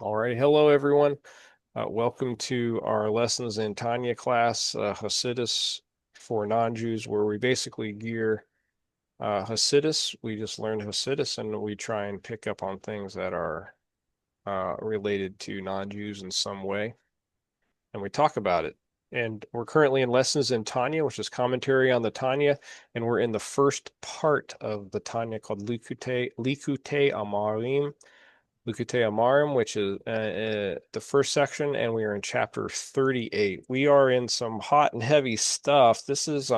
All right. Hello, everyone. Welcome to our lessons in Tanya class, Hasidus for non-Jews, where we basically gear Hasidus. We just learn Hasidus and we try and pick up on things that are related to non-Jews in some way, and we talk about it. And we're currently in lessons in Tanya, which is commentary on the Tanya, and we're in the first part of the Tanya called Likutei Amarim. Likutei Amarim, which is the first section, and we are in chapter 38. We are in some hot and heavy stuff. This is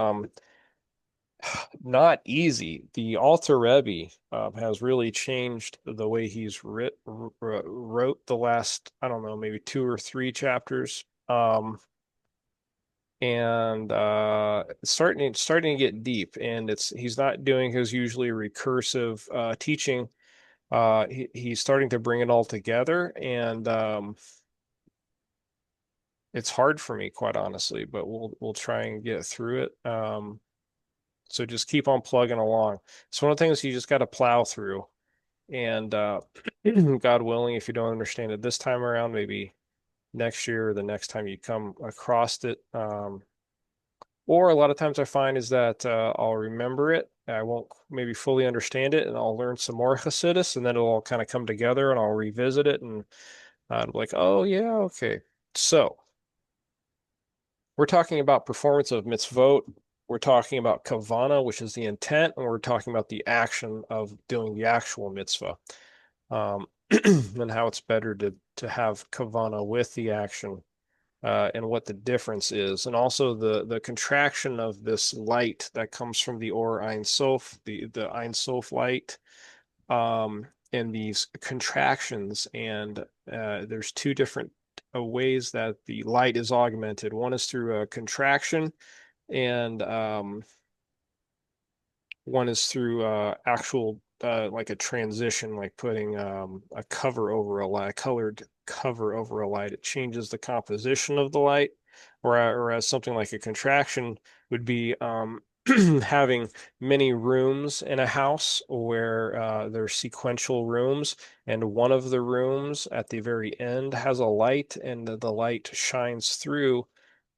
not easy. The Alter Rebbe has really changed the way he's wrote the last, I don't know, maybe two or three chapters. And starting to get deep, and he's not doing his usually recursive teaching. He's starting to bring it all together, and it's hard for me, quite honestly, but we'll try and get through it. So just keep on plugging along. It's one of the things you just got to plow through, and God willing, if you don't understand it this time around, maybe next year or the next time you come across it. Or a lot of times I find is that I'll remember it. I won't maybe fully understand it, and I'll learn some more Hasidus, and then it'll all kind of come together, and I'll revisit it, and I'm like, oh yeah, okay. So we're talking about performance of mitzvot. We're talking about kavana, which is the intent, and we're talking about the action of doing the actual mitzvah, and how it's better to have kavana with the action, and what the difference is, and also the contraction of this light that comes from the Or Ein Sof, the Ein Sof light, and these contractions, and there's two different ways that the light is augmented. One is through a contraction, and one is through actual like a transition, like putting a cover over a light, a colored cover over a light. It changes the composition of the light, whereas something like a contraction would be having many rooms in a house where there's sequential rooms, and one of the rooms at the very end has a light, and the light shines through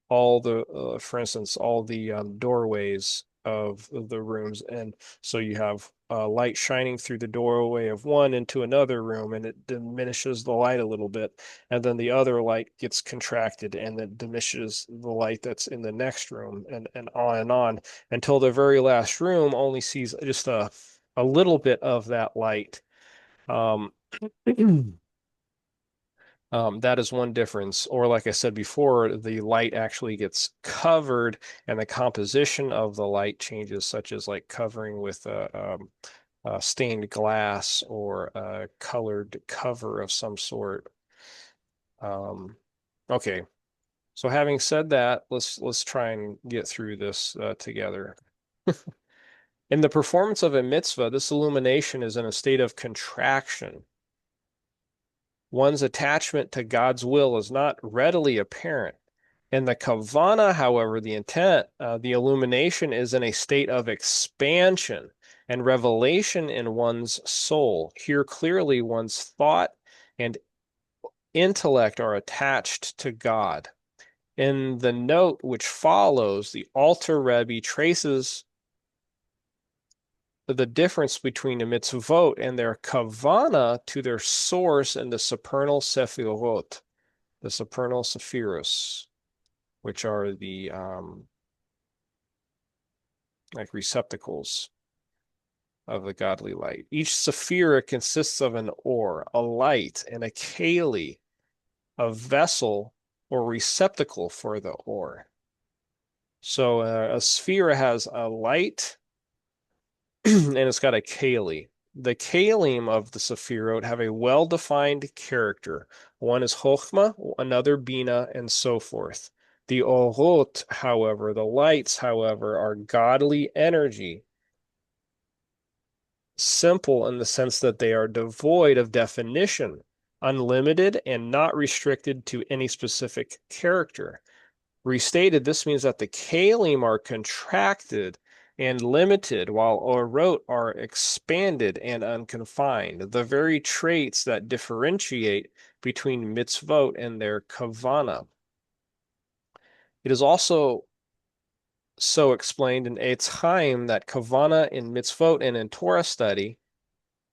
all the, for instance, all the doorways of the rooms. And so you have light shining through the doorway of one into another room, and it diminishes the light a little bit. And then the other light gets contracted, and then diminishes the light that's in the next room, and on until the very last room only sees just a little bit of that light. Um, that is one difference. Or, like I said before, the light actually gets covered, and the composition of the light changes, such as like covering with stained glass or a colored cover of some sort. Um, okay, so having said that, let's try and get through this together. In the performance of a mitzvah, this illumination is in a state of contraction. One's attachment to God's will is not readily apparent. In the kavana, however, the intent, the illumination is in a state of expansion and revelation in one's soul. Here clearly one's thought and intellect are attached to God. In the note which follows, the Alter Rebbe traces the difference between the mitzvot and their kavana to their source in the supernal sephirot, the supernal sephiros, which are the like receptacles of the godly light. Each sephira consists of an or, a light, and a keli, a vessel or receptacle for the or. So a sephira has a light and it's got a keli. The kalim of the sephirot have a well-defined character. One is chokhmah, another bina, and so forth. The orot, however, the lights, however, are godly energy, simple in the sense that they are devoid of definition, unlimited, and not restricted to any specific character. Restated, this means that the kalim are contracted and limited, while orot are expanded and unconfined, the very traits that differentiate between mitzvot and their kavana. It is also so explained in Eitz Chaim that kavana in mitzvot and in Torah study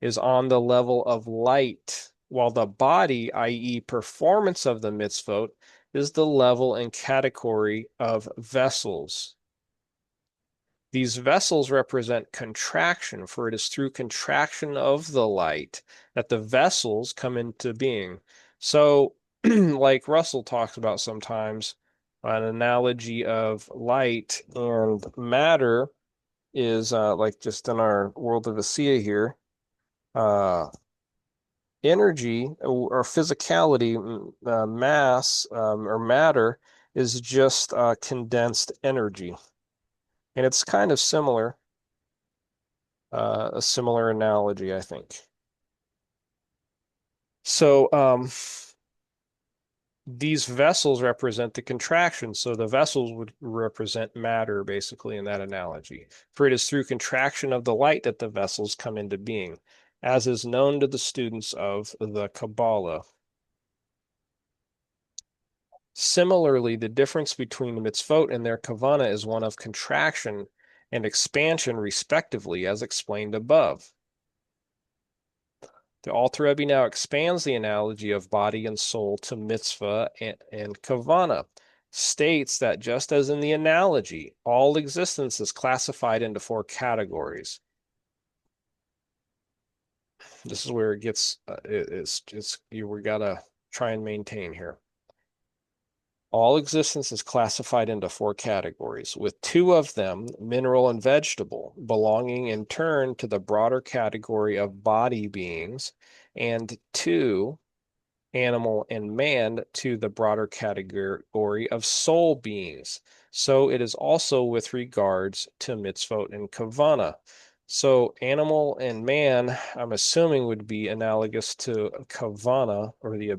is on the level of light, while the body, i.e., performance of the mitzvot, is the level and category of vessels. These vessels represent contraction, for it is through contraction of the light that the vessels come into being. So, like Russell talks about sometimes, an analogy of light and matter is like just in our world of Asiya here, uh, energy or physicality, mass or matter is just condensed energy. And it's kind of similar, a similar analogy, I think. So these vessels represent the contraction. So the vessels would represent matter, basically, in that analogy. For it is through contraction of the light that the vessels come into being, as is known to the students of the Kabbalah. Similarly, the difference between the mitzvot and their kavana is one of contraction and expansion, respectively, as explained above. The Alter Rebbe now expands the analogy of body and soul to mitzvah and kavana, states that just as in the analogy, all existence is classified into four categories. This is where it gets, we gotta try and maintain here. All existence is classified into four categories, with two of them, mineral and vegetable, belonging in turn to the broader category of body beings, and two, animal and man, to the broader category of soul beings. So it is also with regards to mitzvot and kavana. So animal and man, I'm assuming, would be analogous to kavana, or the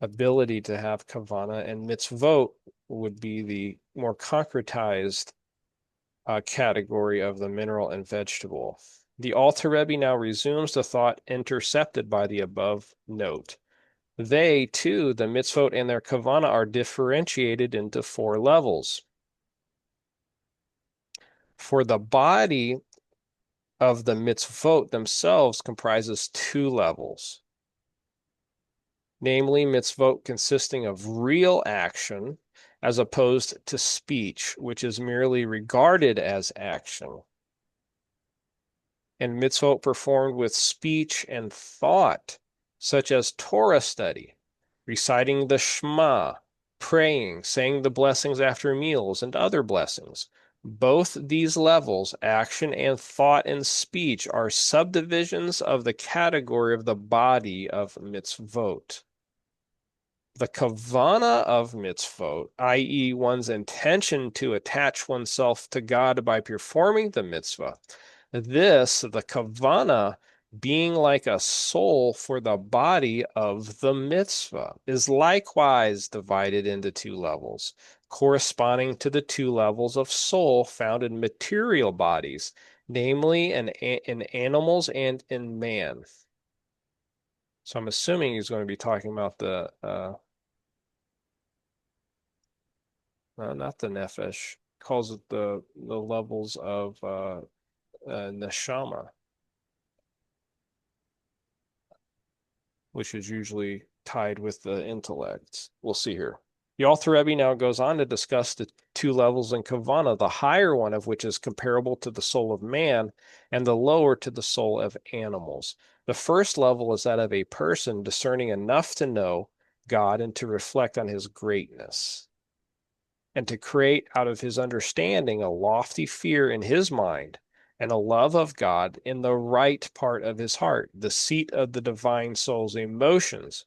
ability to have kavana, and mitzvot would be the more concretized category of the mineral and vegetable. The Alter Rebbe now resumes the thought intercepted by the above note. They, too, the mitzvot and their kavana, are differentiated into four levels. For the body of the mitzvot themselves comprises two levels, namely mitzvot consisting of real action as opposed to speech, which is merely regarded as action, and mitzvot performed with speech and thought, such as Torah study, reciting the Shema, praying, saying the blessings after meals, and other blessings. Both these levels, action and thought and speech, are subdivisions of the category of the body of mitzvot. The kavana of mitzvot, i.e., one's intention to attach oneself to God by performing the mitzvah, this, the kavana, being like a soul for the body of the mitzvah, is likewise divided into two levels, corresponding to the two levels of soul found in material bodies, namely in animals and in man. So I'm assuming he's going to be talking about the not the nefesh, calls it the levels of neshama, which is usually tied with the intellect. We'll see here. The Alter Rebbe now goes on to discuss the two levels in Kavana, the higher one of which is comparable to the soul of man, and the lower to the soul of animals. The first level is that of a person discerning enough to know God and to reflect on his greatness, and to create out of his understanding a lofty fear in his mind and a love of God in the right part of his heart, the seat of the divine soul's emotions.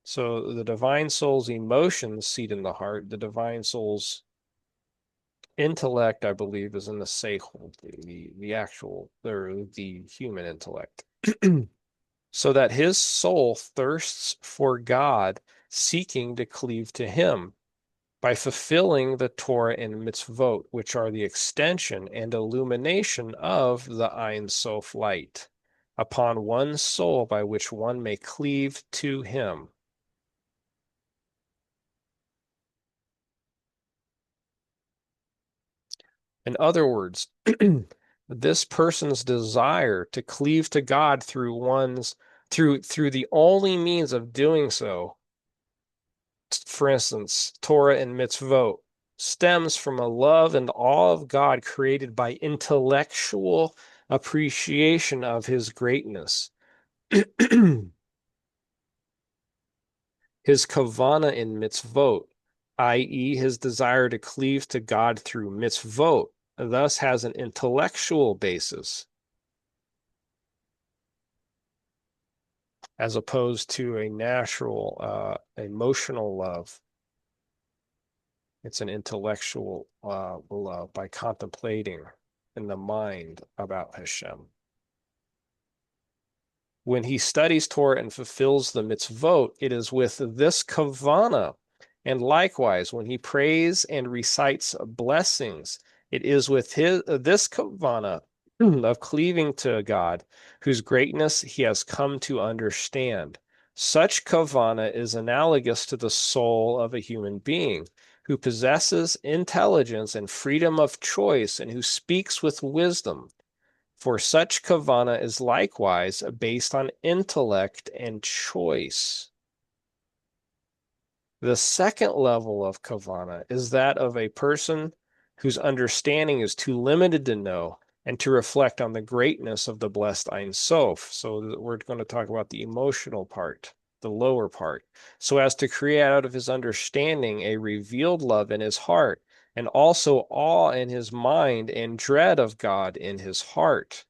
So the divine soul's emotions seat in the heart. The divine soul's intellect, I believe, is in the seichel, the actual, or the human intellect. So that his soul thirsts for God, seeking to cleave to him. by fulfilling the Torah and mitzvot, which are the extension and illumination of the Ein Sof light, upon one's soul by which one may cleave to him. In other words, this person's desire to cleave to God through the only means of doing so, for instance, Torah and mitzvot, stems from a love and awe of God created by intellectual appreciation of his greatness. His kavana in mitzvot, i.e., his desire to cleave to God through mitzvot, thus has an intellectual basis as opposed to a natural, emotional love. It's an intellectual love by contemplating in the mind about Hashem. When he studies Torah and fulfills the mitzvot, it is with this kavana. And likewise, when he prays and recites blessings, it is with this kavana of cleaving to God, whose greatness he has come to understand. Such kavana is analogous to the soul of a human being who possesses intelligence and freedom of choice and who speaks with wisdom. For such kavana is likewise based on intellect and choice. The second level of kavana is that of a person whose understanding is too limited to know and to reflect on the greatness of the blessed Ein Sof. So we're going to talk about the emotional part, the lower part, so as to create out of his understanding a revealed love in his heart, and also awe in his mind and dread of God in his heart.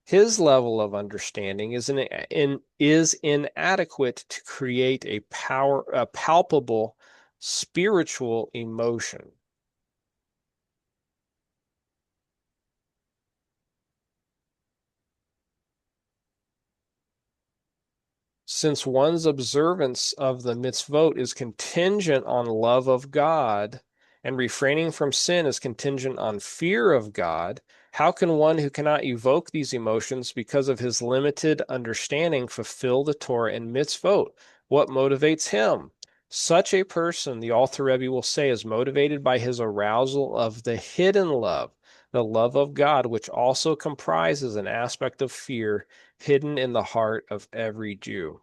His level of understanding is inadequate to create a palpable spiritual emotion. Since one's observance of the mitzvot is contingent on love of God, and refraining from sin is contingent on fear of God, how can one who cannot evoke these emotions because of his limited understanding fulfill the Torah and mitzvot? What motivates him? Such a person, the Alter Rebbe will say, is motivated by his arousal of the hidden love, the love of God, which also comprises an aspect of fear hidden in the heart of every Jew.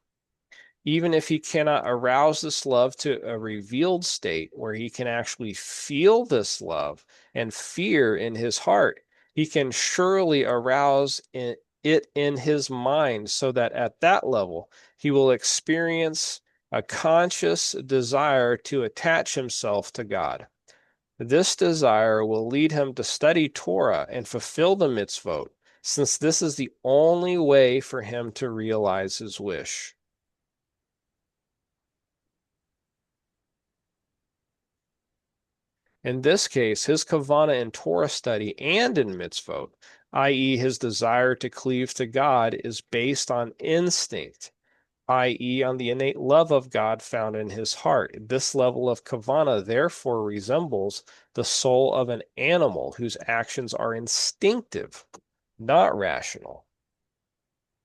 Even if he cannot arouse this love to a revealed state where he can actually feel this love and fear in his heart, he can surely arouse it in his mind so that at that level he will experience a conscious desire to attach himself to God. This desire will lead him to study Torah and fulfill the mitzvot, since this is the only way for him to realize his wish. In this case, his kavana in Torah study and in mitzvot, i.e., his desire to cleave to God, is based on instinct, i.e., on the innate love of God found in his heart. This level of kavana therefore resembles the soul of an animal whose actions are instinctive, not rational.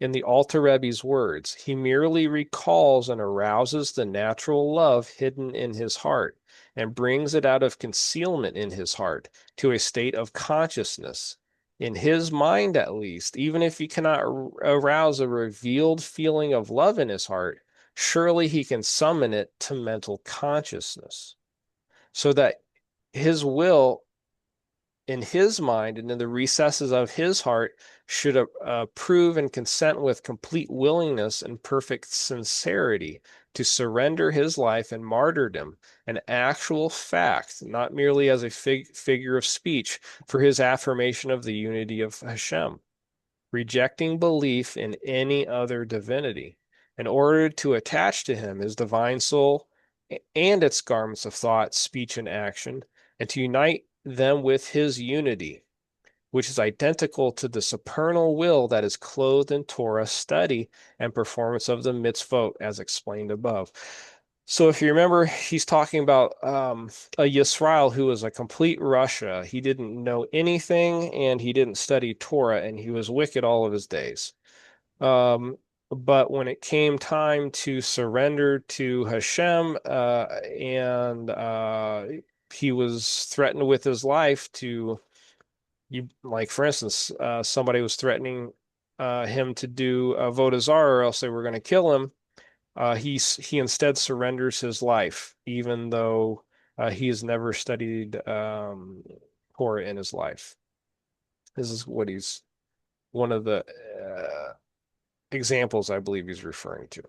In the Alter Rebbe's words, he merely recalls and arouses the natural love hidden in his heart and brings it out of concealment in his heart to a state of consciousness. In his mind, at least, even if he cannot arouse a revealed feeling of love in his heart, surely he can summon it to mental consciousness so that his will in his mind and in the recesses of his heart should approve and consent with complete willingness and perfect sincerity to surrender his life and martyrdom, an actual fact, not merely as a figure of speech, for his affirmation of the unity of Hashem, rejecting belief in any other divinity, in order to attach to him his divine soul and its garments of thought, speech, and action, and to unite them with his unity, which is identical to the supernal will that is clothed in Torah study and performance of the mitzvot, as explained above. So if you remember, he's talking about a Yisrael who was a complete Russia. He didn't know anything and he didn't study Torah and he was wicked all of his days. Um, but when it came time to surrender to Hashem, and he was threatened with his life to you, like for instance, somebody was threatening him to do avodah zarah, or else they were going to kill him. He instead surrenders his life, even though he has never studied Torah in his life. This is what he's one of the examples I believe he's referring to.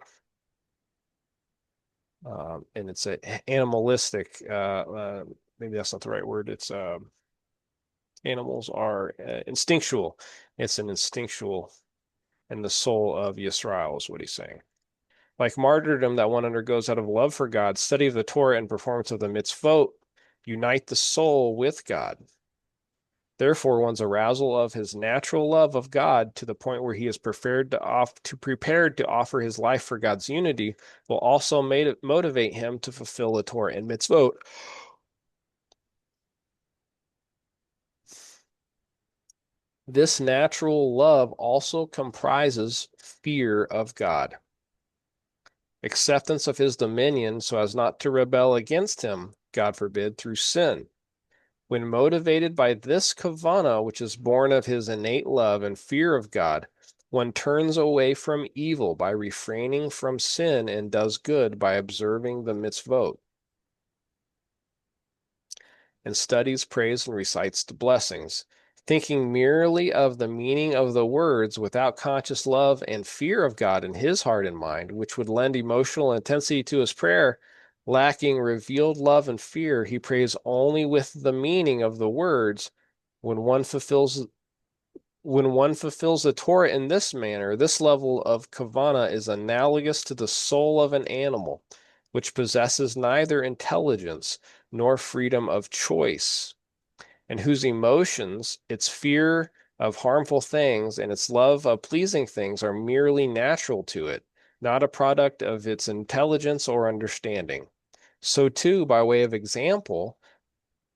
And it's a animalistic, maybe that's not the right word. It's animals are instinctual. It's an instinctual, and the soul of Yisrael is what he's saying. Like martyrdom that one undergoes out of love for God, study of the Torah and performance of the mitzvot unite the soul with God. Therefore, one's arousal of his natural love of God to the point where he is prepared to offer his life for God's unity will also motivate him to fulfill the Torah and mitzvot. This natural love also comprises fear of God, acceptance of his dominion so as not to rebel against him, God forbid, through sin. When motivated by this kavana, which is born of his innate love and fear of God, one turns away from evil by refraining from sin and does good by observing the mitzvot, and studies, prays, and recites the blessings. Thinking merely of the meaning of the words without conscious love and fear of God in his heart and mind, which would lend emotional intensity to his prayer, lacking revealed love and fear, he prays only with the meaning of the words. When one fulfills the Torah in this manner, this level of kavana is analogous to the soul of an animal, which possesses neither intelligence nor freedom of choice, and whose emotions, its fear of harmful things and its love of pleasing things, are merely natural to it, not a product of its intelligence or understanding. So, too, by way of example,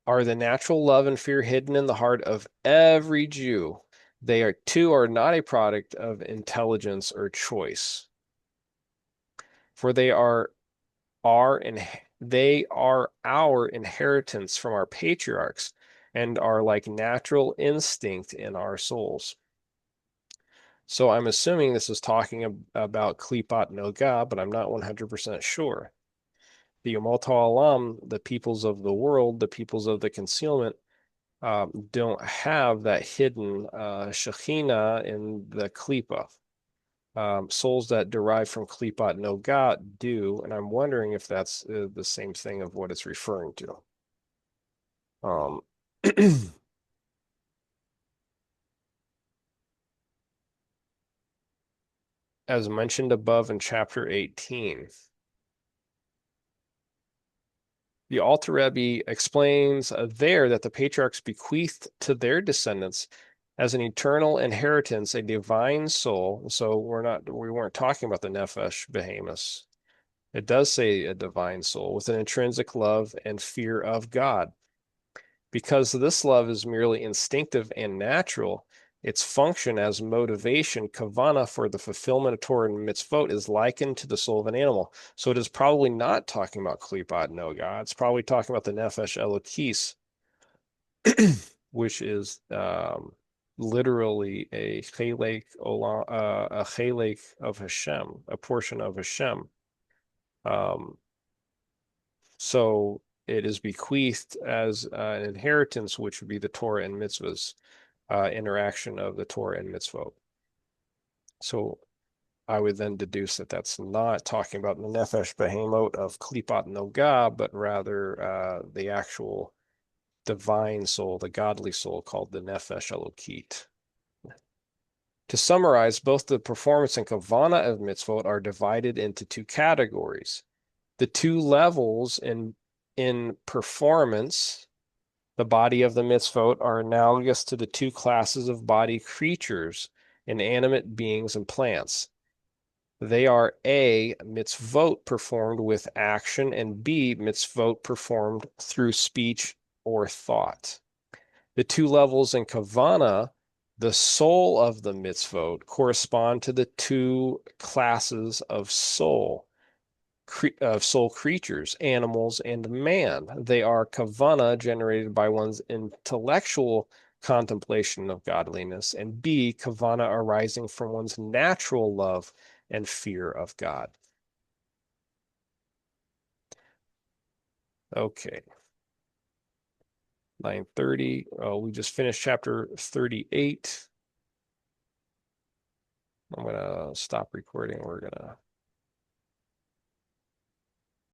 are the natural love and fear hidden in the heart of every Jew. They are too are not a product of intelligence or choice, for are in, they are our inheritance from our patriarchs and are like natural instinct in our souls. So I'm assuming this is talking about Klipat Noga, but I'm not 100% sure. The Umot Alam, the peoples of the world, the peoples of the concealment, don't have that hidden Shekhinah in the Klipa. Souls that derive from Klipat Nogat do, and I'm wondering if that's the same thing of what it's referring to. Um, as mentioned above in chapter 18, the Alter Rebbe explains there that the patriarchs bequeathed to their descendants as an eternal inheritance a divine soul. So we weren't talking about the Nefesh Behemoths. It does say a divine soul with an intrinsic love and fear of God. Because this love is merely instinctive and natural, its function as motivation, kavana, for the fulfillment of Torah and mitzvot is likened to the soul of an animal. So it is probably not talking about klipat noga. It's probably talking about the nefesh elokis, which is literally a chelek of Hashem, a portion of Hashem. Um, so it is bequeathed as an inheritance, which would be the Torah and mitzvahs, interaction of the Torah and mitzvot. So I would then deduce that that's not talking about the nefesh behemoth of klipat noga, but rather the actual divine soul, the godly soul called the nefesh elokit. To summarize, both the performance and kavana of mitzvot are divided into two categories. The two levels in performance, the body of the mitzvot, are analogous to the two classes of body creatures, inanimate beings and plants. They are A, mitzvot performed with action, and B, mitzvot performed through speech or thought. The two levels in kavana, the soul of the mitzvot, correspond to the two classes of soul creatures, animals, and man. They are kavana generated by one's intellectual contemplation of godliness, and B, kavana arising from one's natural love and fear of God. Okay. 9:30. Oh, we just finished chapter 38. I'm gonna stop recording. We're gonna